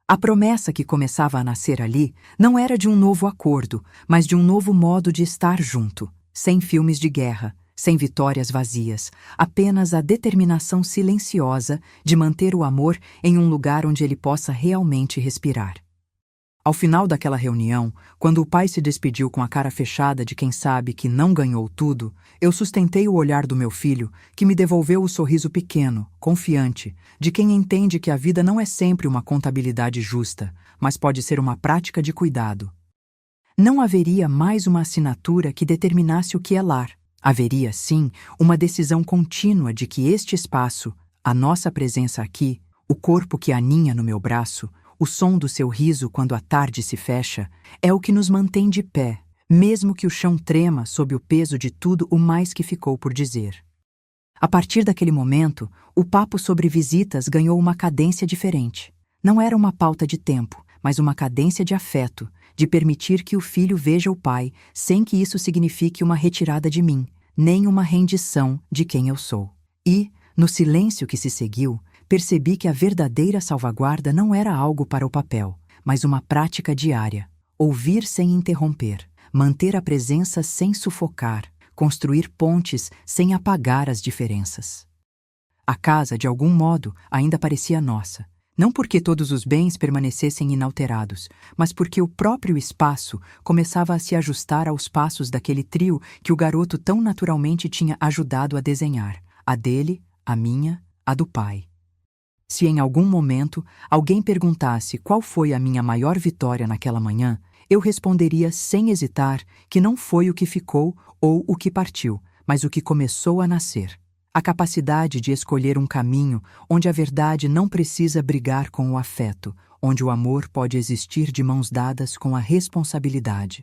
A promessa que começava a nascer ali não era de um novo acordo, mas de um novo modo de estar junto, sem filmes de guerra, sem vitórias vazias, apenas a determinação silenciosa de manter o amor em um lugar onde ele possa realmente respirar. Ao final daquela reunião, quando o pai se despediu com a cara fechada de quem sabe que não ganhou tudo, eu sustentei o olhar do meu filho, que me devolveu o sorriso pequeno, confiante, de quem entende que a vida não é sempre uma contabilidade justa, mas pode ser uma prática de cuidado. Não haveria mais uma assinatura que determinasse o que é lar. Haveria, sim, uma decisão contínua de que este espaço, a nossa presença aqui, o corpo que aninha no meu braço, o som do seu riso quando a tarde se fecha, é o que nos mantém de pé, mesmo que o chão trema sob o peso de tudo o mais que ficou por dizer. A partir daquele momento, o papo sobre visitas ganhou uma cadência diferente. Não era uma pauta de tempo, mas uma cadência de afeto, de permitir que o filho veja o pai, sem que isso signifique uma retirada de mim, nem uma rendição de quem eu sou. E, no silêncio que se seguiu, percebi que a verdadeira salvaguarda não era algo para o papel, mas uma prática diária. Ouvir sem interromper, manter a presença sem sufocar, construir pontes sem apagar as diferenças. A casa, de algum modo, ainda parecia nossa. Não porque todos os bens permanecessem inalterados, mas porque o próprio espaço começava a se ajustar aos passos daquele trio que o garoto tão naturalmente tinha ajudado a desenhar, a dele, a minha, a do pai. Se em algum momento alguém perguntasse qual foi a minha maior vitória naquela manhã, eu responderia sem hesitar que não foi o que ficou ou o que partiu, mas o que começou a nascer. A capacidade de escolher um caminho onde a verdade não precisa brigar com o afeto, onde o amor pode existir de mãos dadas com a responsabilidade.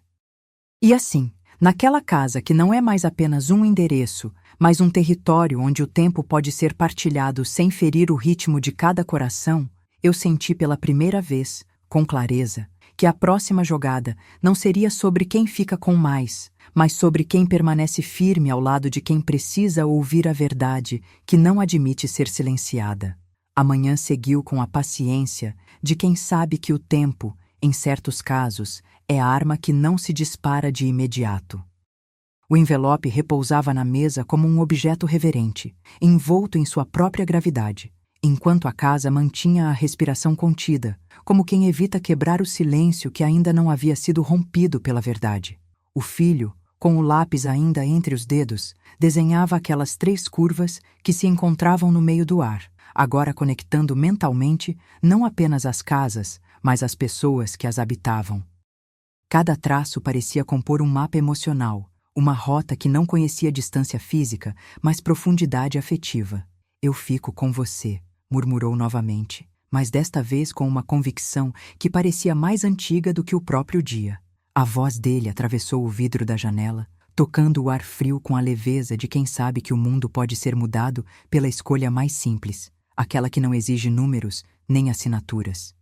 E assim, naquela casa que não é mais apenas um endereço, mas um território onde o tempo pode ser partilhado sem ferir o ritmo de cada coração, eu senti pela primeira vez, com clareza, que a próxima jogada não seria sobre quem fica com mais, mas sobre quem permanece firme ao lado de quem precisa ouvir a verdade que não admite ser silenciada. Amanhã seguiu com a paciência de quem sabe que o tempo, em certos casos, é a arma que não se dispara de imediato. O envelope repousava na mesa como um objeto reverente, envolto em sua própria gravidade, enquanto a casa mantinha a respiração contida, como quem evita quebrar o silêncio que ainda não havia sido rompido pela verdade. O filho, com o lápis ainda entre os dedos, desenhava aquelas 3 curvas que se encontravam no meio do ar, agora conectando mentalmente não apenas as casas, mas as pessoas que as habitavam. Cada traço parecia compor um mapa emocional, uma rota que não conhecia distância física, mas profundidade afetiva. "Eu fico com você", murmurou novamente, mas desta vez com uma convicção que parecia mais antiga do que o próprio dia. A voz dele atravessou o vidro da janela, tocando o ar frio com a leveza de quem sabe que o mundo pode ser mudado pela escolha mais simples, aquela que não exige números nem assinaturas.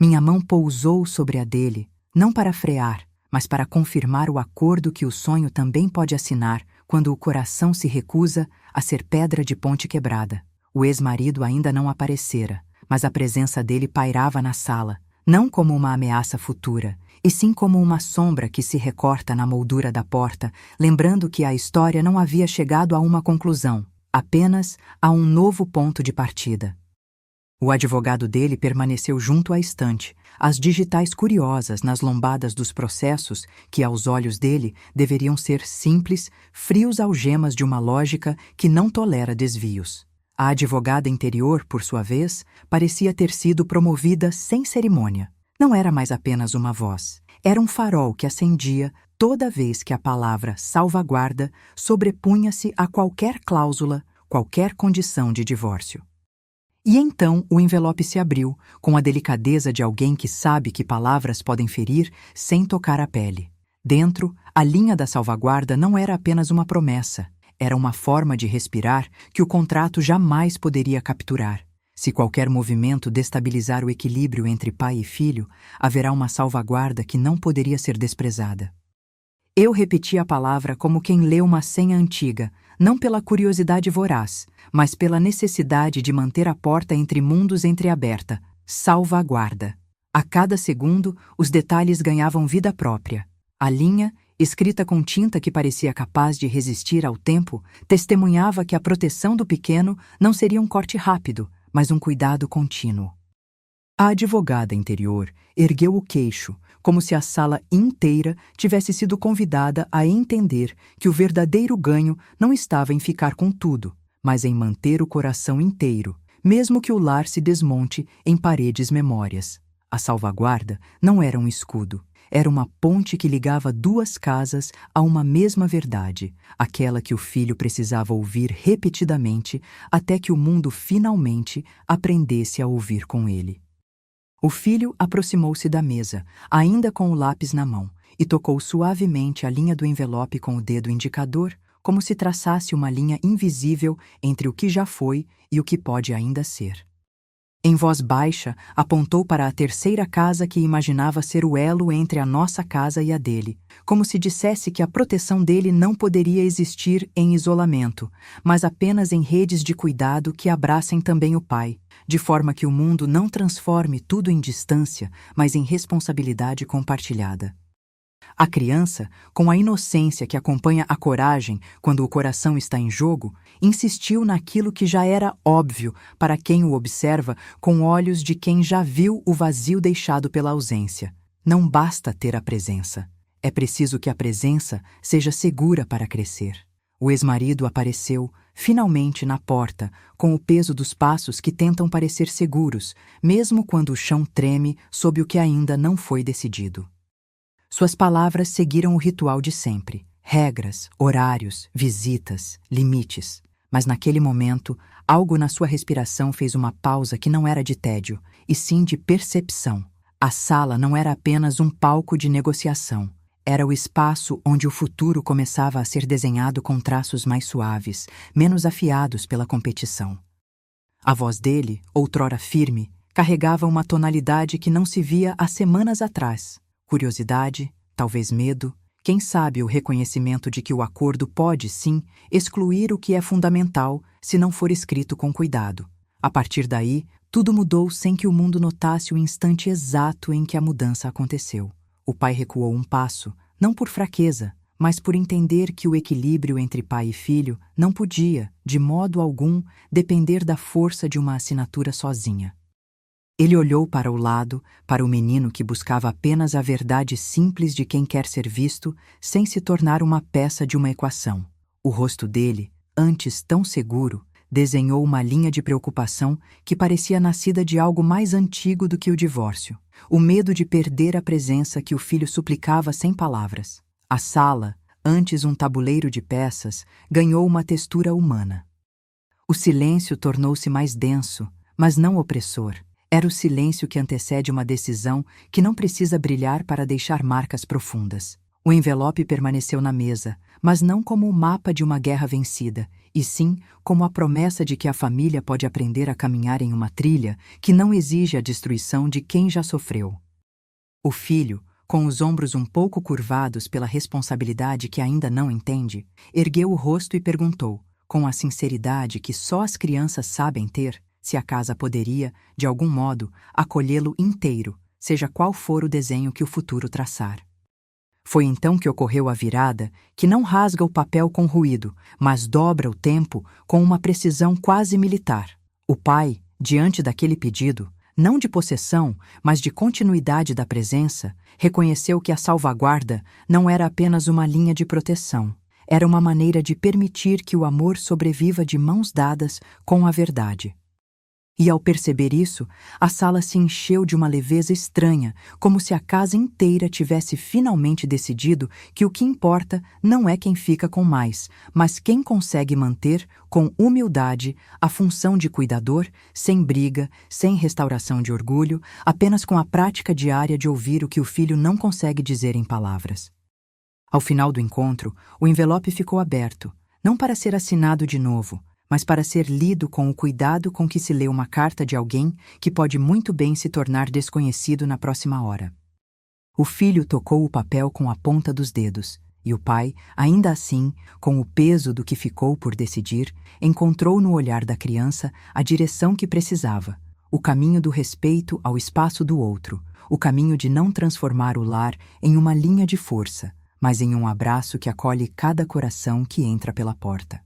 Minha mão pousou sobre a dele, não para frear, mas para confirmar o acordo que o sonho também pode assinar quando o coração se recusa a ser pedra de ponte quebrada. O ex-marido ainda não aparecera, mas a presença dele pairava na sala, não como uma ameaça futura, e sim como uma sombra que se recorta na moldura da porta, lembrando que a história não havia chegado a uma conclusão, apenas a um novo ponto de partida. O advogado dele permaneceu junto à estante, as digitais curiosas nas lombadas dos processos que, aos olhos dele, deveriam ser simples, frios algemas de uma lógica que não tolera desvios. A advogada interior, por sua vez, parecia ter sido promovida sem cerimônia. Não era mais apenas uma voz. Era um farol que acendia toda vez que a palavra salvaguarda sobrepunha-se a qualquer cláusula, qualquer condição de divórcio. E então o envelope se abriu, com a delicadeza de alguém que sabe que palavras podem ferir sem tocar a pele. Dentro, a linha da salvaguarda não era apenas uma promessa, era uma forma de respirar que o contrato jamais poderia capturar. Se qualquer movimento destabilizar o equilíbrio entre pai e filho, haverá uma salvaguarda que não poderia ser desprezada. Eu repeti a palavra como quem lê uma senha antiga, não pela curiosidade voraz, mas pela necessidade de manter a porta entre mundos entreaberta. Salvaguarda. A cada segundo, os detalhes ganhavam vida própria. A linha, escrita com tinta que parecia capaz de resistir ao tempo, testemunhava que a proteção do pequeno não seria um corte rápido, mas um cuidado contínuo. A advogada interior ergueu o queixo, como se a sala inteira tivesse sido convidada a entender que o verdadeiro ganho não estava em ficar com tudo, mas em manter o coração inteiro, mesmo que o lar se desmonte em paredes memórias. A salvaguarda não era um escudo, era uma ponte que ligava duas casas a uma mesma verdade, aquela que o filho precisava ouvir repetidamente até que o mundo finalmente aprendesse a ouvir com ele. O filho aproximou-se da mesa, ainda com o lápis na mão, e tocou suavemente a linha do envelope com o dedo indicador, como se traçasse uma linha invisível entre o que já foi e o que pode ainda ser. Em voz baixa, apontou para a terceira casa que imaginava ser o elo entre a nossa casa e a dele, como se dissesse que a proteção dele não poderia existir em isolamento, mas apenas em redes de cuidado que abracem também o pai, de forma que o mundo não transforme tudo em distância, mas em responsabilidade compartilhada. A criança, com a inocência que acompanha a coragem quando o coração está em jogo, insistiu naquilo que já era óbvio para quem o observa com olhos de quem já viu o vazio deixado pela ausência. Não basta ter a presença. É preciso que a presença seja segura para crescer. O ex-marido apareceu, finalmente, na porta, com o peso dos passos que tentam parecer seguros, mesmo quando o chão treme sob o que ainda não foi decidido. Suas palavras seguiram o ritual de sempre: regras, horários, visitas, limites. Mas naquele momento, algo na sua respiração fez uma pausa que não era de tédio, e sim de percepção. A sala não era apenas um palco de negociação. Era o espaço onde o futuro começava a ser desenhado com traços mais suaves, menos afiados pela competição. A voz dele, outrora firme, carregava uma tonalidade que não se via há semanas atrás. Curiosidade, talvez medo, quem sabe o reconhecimento de que o acordo pode, sim, excluir o que é fundamental se não for escrito com cuidado. A partir daí, tudo mudou sem que o mundo notasse o instante exato em que a mudança aconteceu. O pai recuou um passo, não por fraqueza, mas por entender que o equilíbrio entre pai e filho não podia, de modo algum, depender da força de uma assinatura sozinha. Ele olhou para o lado, para o menino que buscava apenas a verdade simples de quem quer ser visto, sem se tornar uma peça de uma equação. O rosto dele, antes tão seguro, desenhou uma linha de preocupação que parecia nascida de algo mais antigo do que o divórcio. O medo de perder a presença que o filho suplicava sem palavras. A sala, antes um tabuleiro de peças, ganhou uma textura humana. O silêncio tornou-se mais denso, mas não opressor. Era o silêncio que antecede uma decisão que não precisa brilhar para deixar marcas profundas. O envelope permaneceu na mesa, mas não como o mapa de uma guerra vencida, e sim como a promessa de que a família pode aprender a caminhar em uma trilha que não exige a destruição de quem já sofreu. O filho, com os ombros um pouco curvados pela responsabilidade que ainda não entende, ergueu o rosto e perguntou, com a sinceridade que só as crianças sabem ter, se a casa poderia, de algum modo, acolhê-lo inteiro, seja qual for o desenho que o futuro traçar. Foi então que ocorreu a virada, que não rasga o papel com ruído, mas dobra o tempo com uma precisão quase militar. O pai, diante daquele pedido, não de possessão, mas de continuidade da presença, reconheceu que a salvaguarda não era apenas uma linha de proteção, era uma maneira de permitir que o amor sobreviva de mãos dadas com a verdade. E ao perceber isso, a sala se encheu de uma leveza estranha, como se a casa inteira tivesse finalmente decidido que o que importa não é quem fica com mais, mas quem consegue manter, com humildade, a função de cuidador, sem briga, sem restauração de orgulho, apenas com a prática diária de ouvir o que o filho não consegue dizer em palavras. Ao final do encontro, o envelope ficou aberto, não para ser assinado de novo, mas para ser lido com o cuidado com que se lê uma carta de alguém que pode muito bem se tornar desconhecido na próxima hora. O filho tocou o papel com a ponta dos dedos, e o pai, ainda assim, com o peso do que ficou por decidir, encontrou no olhar da criança a direção que precisava, o caminho do respeito ao espaço do outro, o caminho de não transformar o lar em uma linha de força, mas em um abraço que acolhe cada coração que entra pela porta.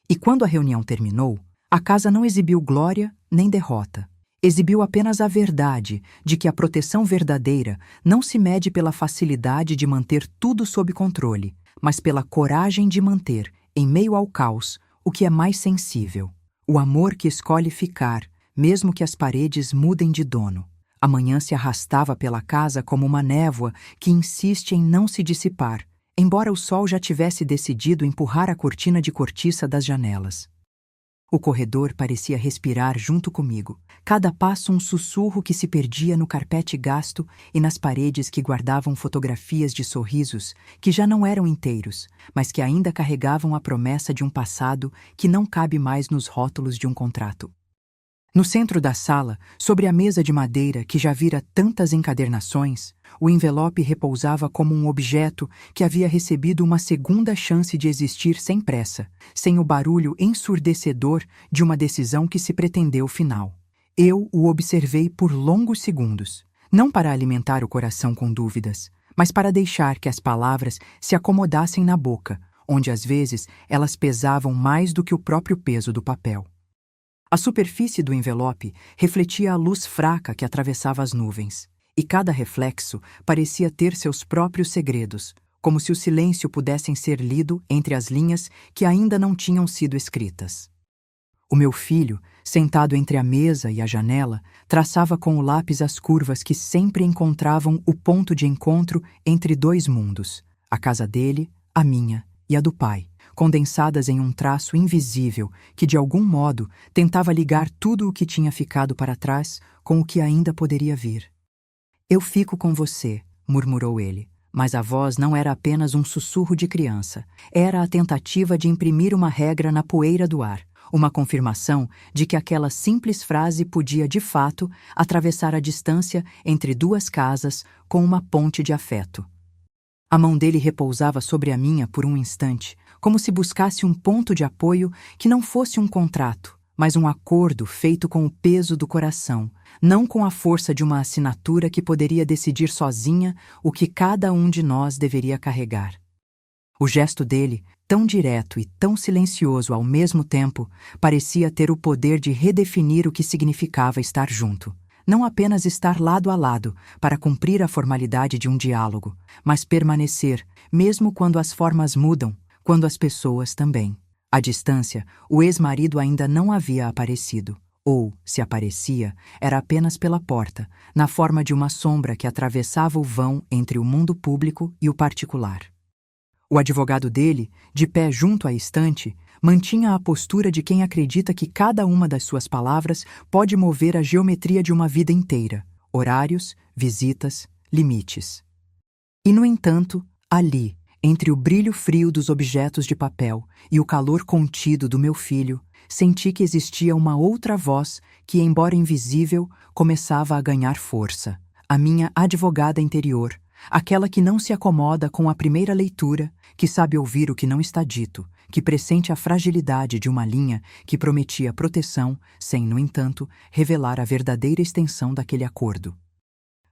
E quando a reunião terminou, a casa não exibiu glória nem derrota. Exibiu apenas a verdade de que a proteção verdadeira não se mede pela facilidade de manter tudo sob controle, mas pela coragem de manter, em meio ao caos, o que é mais sensível. O amor que escolhe ficar, mesmo que as paredes mudem de dono. A manhã se arrastava pela casa como uma névoa que insiste em não se dissipar, embora o sol já tivesse decidido empurrar a cortina de cortiça das janelas. O corredor parecia respirar junto comigo, cada passo um sussurro que se perdia no carpete gasto e nas paredes que guardavam fotografias de sorrisos que já não eram inteiros, mas que ainda carregavam a promessa de um passado que não cabe mais nos rótulos de um contrato. No centro da sala, sobre a mesa de madeira que já vira tantas encadernações, o envelope repousava como um objeto que havia recebido uma segunda chance de existir sem pressa, sem o barulho ensurdecedor de uma decisão que se pretendeu final. Eu o observei por longos segundos, não para alimentar o coração com dúvidas, mas para deixar que as palavras se acomodassem na boca, onde às vezes elas pesavam mais do que o próprio peso do papel. A superfície do envelope refletia a luz fraca que atravessava as nuvens, e cada reflexo parecia ter seus próprios segredos, como se o silêncio pudesse ser lido entre as linhas que ainda não tinham sido escritas. O meu filho, sentado entre a mesa e a janela, traçava com o lápis as curvas que sempre encontravam o ponto de encontro entre dois mundos, a casa dele, a minha e a do pai, condensadas em um traço invisível que, de algum modo, tentava ligar tudo o que tinha ficado para trás com o que ainda poderia vir. "Eu fico com você", murmurou ele, mas a voz não era apenas um sussurro de criança. Era a tentativa de imprimir uma regra na poeira do ar, uma confirmação de que aquela simples frase podia, de fato, atravessar a distância entre duas casas com uma ponte de afeto. A mão dele repousava sobre a minha por um instante, como se buscasse um ponto de apoio que não fosse um contrato, mas um acordo feito com o peso do coração, não com a força de uma assinatura que poderia decidir sozinha o que cada um de nós deveria carregar. O gesto dele, tão direto e tão silencioso ao mesmo tempo, parecia ter o poder de redefinir o que significava estar junto. Não apenas estar lado a lado para cumprir a formalidade de um diálogo, mas permanecer, mesmo quando as formas mudam, quando as pessoas também. À distância, o ex-marido ainda não havia aparecido, ou, se aparecia, era apenas pela porta, na forma de uma sombra que atravessava o vão entre o mundo público e o particular. O advogado dele, de pé junto à estante, mantinha a postura de quem acredita que cada uma das suas palavras pode mover a geometria de uma vida inteira, horários, visitas, limites. E, no entanto, ali, entre o brilho frio dos objetos de papel e o calor contido do meu filho, senti que existia uma outra voz que, embora invisível, começava a ganhar força. A minha advogada interior, aquela que não se acomoda com a primeira leitura, que sabe ouvir o que não está dito, que pressente a fragilidade de uma linha que prometia proteção, sem, no entanto, revelar a verdadeira extensão daquele acordo.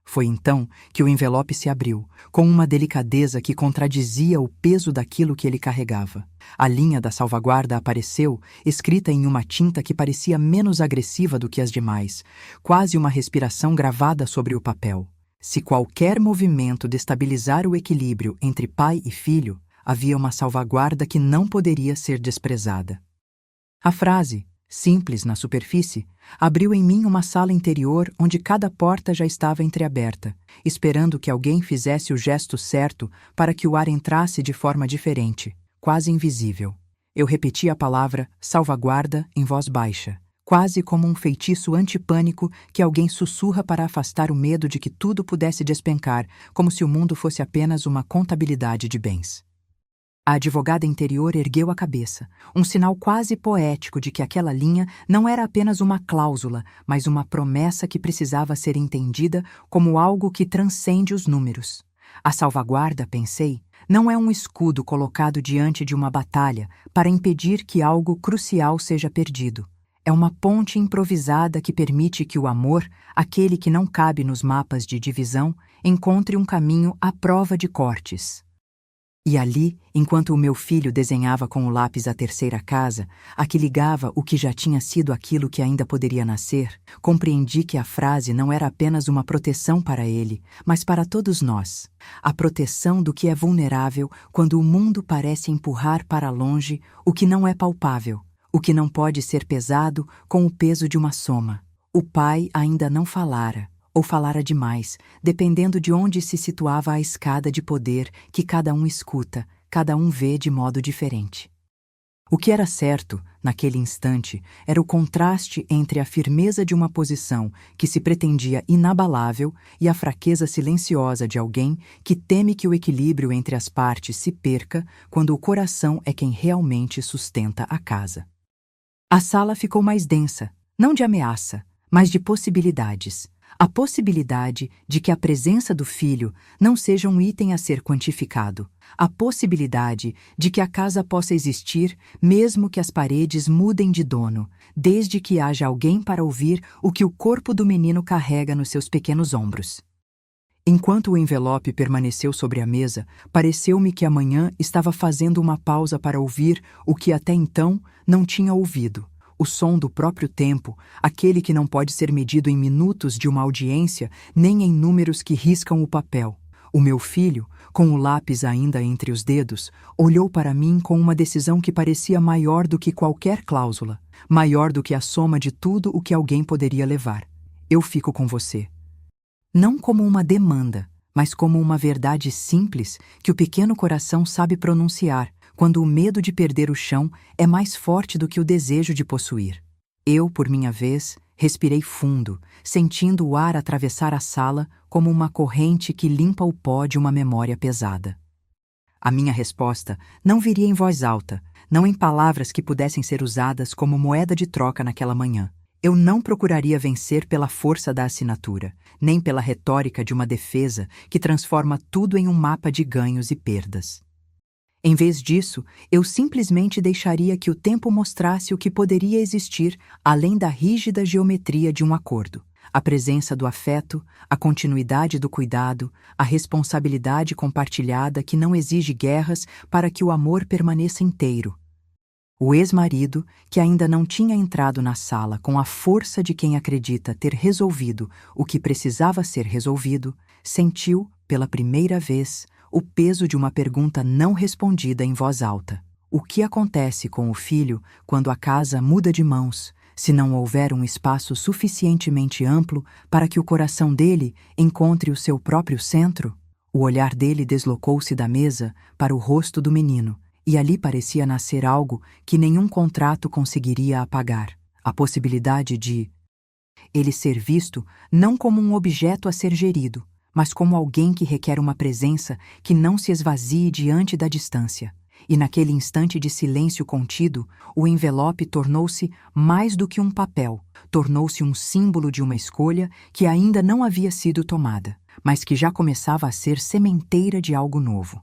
Foi então que o envelope se abriu, com uma delicadeza que contradizia o peso daquilo que ele carregava. A linha da salvaguarda apareceu, escrita em uma tinta que parecia menos agressiva do que as demais, quase uma respiração gravada sobre o papel. Se qualquer movimento destabilizar o equilíbrio entre pai e filho, havia uma salvaguarda que não poderia ser desprezada. A frase, simples na superfície, abriu em mim uma sala interior onde cada porta já estava entreaberta, esperando que alguém fizesse o gesto certo para que o ar entrasse de forma diferente, quase invisível. Eu repeti a palavra salvaguarda em voz baixa, quase como um feitiço antipânico que alguém sussurra para afastar o medo de que tudo pudesse despencar, como se o mundo fosse apenas uma contabilidade de bens. A advogada interior ergueu a cabeça, um sinal quase poético de que aquela linha não era apenas uma cláusula, mas uma promessa que precisava ser entendida como algo que transcende os números. A salvaguarda, pensei, não é um escudo colocado diante de uma batalha para impedir que algo crucial seja perdido. É uma ponte improvisada que permite que o amor, aquele que não cabe nos mapas de divisão, encontre um caminho à prova de cortes. E ali, enquanto o meu filho desenhava com o lápis a terceira casa, a que ligava o que já tinha sido aquilo que ainda poderia nascer, compreendi que a frase não era apenas uma proteção para ele, mas para todos nós. A proteção do que é vulnerável quando o mundo parece empurrar para longe o que não é palpável, o que não pode ser pesado com o peso de uma soma. O pai ainda não falara, ou falara demais, dependendo de onde se situava a escada de poder que cada um escuta, cada um vê de modo diferente. O que era certo, naquele instante, era o contraste entre a firmeza de uma posição que se pretendia inabalável e a fraqueza silenciosa de alguém que teme que o equilíbrio entre as partes se perca quando o coração é quem realmente sustenta a casa. A sala ficou mais densa, não de ameaça, mas de possibilidades. A possibilidade de que a presença do filho não seja um item a ser quantificado. A possibilidade de que a casa possa existir mesmo que as paredes mudem de dono, desde que haja alguém para ouvir o que o corpo do menino carrega nos seus pequenos ombros. Enquanto o envelope permaneceu sobre a mesa, pareceu-me que a manhã estava fazendo uma pausa para ouvir o que até então não tinha ouvido. O som do próprio tempo, aquele que não pode ser medido em minutos de uma audiência, nem em números que riscam o papel. O meu filho, com o lápis ainda entre os dedos, olhou para mim com uma decisão que parecia maior do que qualquer cláusula, maior do que a soma de tudo o que alguém poderia levar. Eu fico com você. Não como uma demanda, mas como uma verdade simples que o pequeno coração sabe pronunciar, quando o medo de perder o chão é mais forte do que o desejo de possuir. Eu, por minha vez, respirei fundo, sentindo o ar atravessar a sala como uma corrente que limpa o pó de uma memória pesada. A minha resposta não viria em voz alta, não em palavras que pudessem ser usadas como moeda de troca naquela manhã. Eu não procuraria vencer pela força da assinatura, nem pela retórica de uma defesa que transforma tudo em um mapa de ganhos e perdas. Em vez disso, eu simplesmente deixaria que o tempo mostrasse o que poderia existir além da rígida geometria de um acordo. A presença do afeto, a continuidade do cuidado, a responsabilidade compartilhada que não exige guerras para que o amor permaneça inteiro. O ex-marido, que ainda não tinha entrado na sala com a força de quem acredita ter resolvido o que precisava ser resolvido, sentiu, pela primeira vez, o peso de uma pergunta não respondida em voz alta. O que acontece com o filho quando a casa muda de mãos, se não houver um espaço suficientemente amplo para que o coração dele encontre o seu próprio centro? O olhar dele deslocou-se da mesa para o rosto do menino, e ali parecia nascer algo que nenhum contrato conseguiria apagar. A possibilidade de ele ser visto não como um objeto a ser gerido, mas como alguém que requer uma presença que não se esvazie diante da distância. E naquele instante de silêncio contido, o envelope tornou-se mais do que um papel, tornou-se um símbolo de uma escolha que ainda não havia sido tomada, mas que já começava a ser sementeira de algo novo.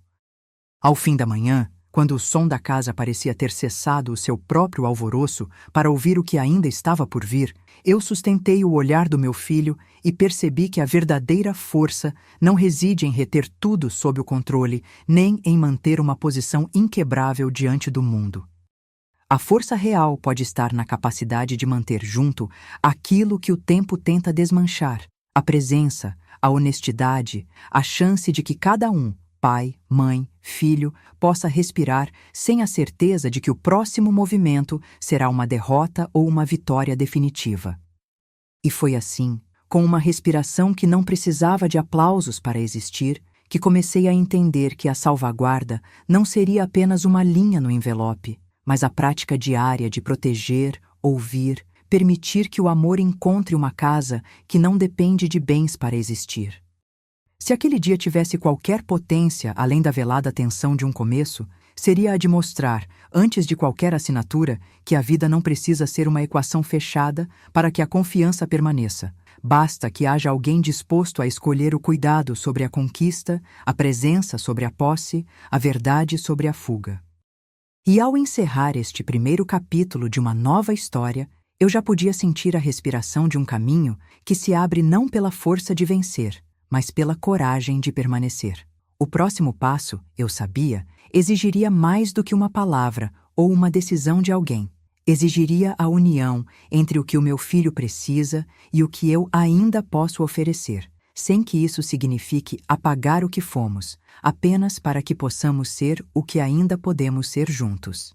Ao fim da manhã, quando o som da casa parecia ter cessado o seu próprio alvoroço para ouvir o que ainda estava por vir, eu sustentei o olhar do meu filho e percebi que a verdadeira força não reside em reter tudo sob o controle, nem em manter uma posição inquebrável diante do mundo. A força real pode estar na capacidade de manter junto aquilo que o tempo tenta desmanchar, a presença, a honestidade, a chance de que cada um, pai, mãe, filho, possa respirar sem a certeza de que o próximo movimento será uma derrota ou uma vitória definitiva. E foi assim, com uma respiração que não precisava de aplausos para existir, que comecei a entender que a salvaguarda não seria apenas uma linha no envelope, mas a prática diária de proteger, ouvir, permitir que o amor encontre uma casa que não depende de bens para existir. Se aquele dia tivesse qualquer potência além da velada tensão de um começo, seria a de mostrar, antes de qualquer assinatura, que a vida não precisa ser uma equação fechada para que a confiança permaneça. Basta que haja alguém disposto a escolher o cuidado sobre a conquista, a presença sobre a posse, a verdade sobre a fuga. E ao encerrar este primeiro capítulo de uma nova história, eu já podia sentir a respiração de um caminho que se abre não pela força de vencer, mas pela coragem de permanecer. O próximo passo, eu sabia, exigiria mais do que uma palavra ou uma decisão de alguém. Exigiria a união entre o que o meu filho precisa e o que eu ainda posso oferecer, sem que isso signifique apagar o que fomos, apenas para que possamos ser o que ainda podemos ser juntos.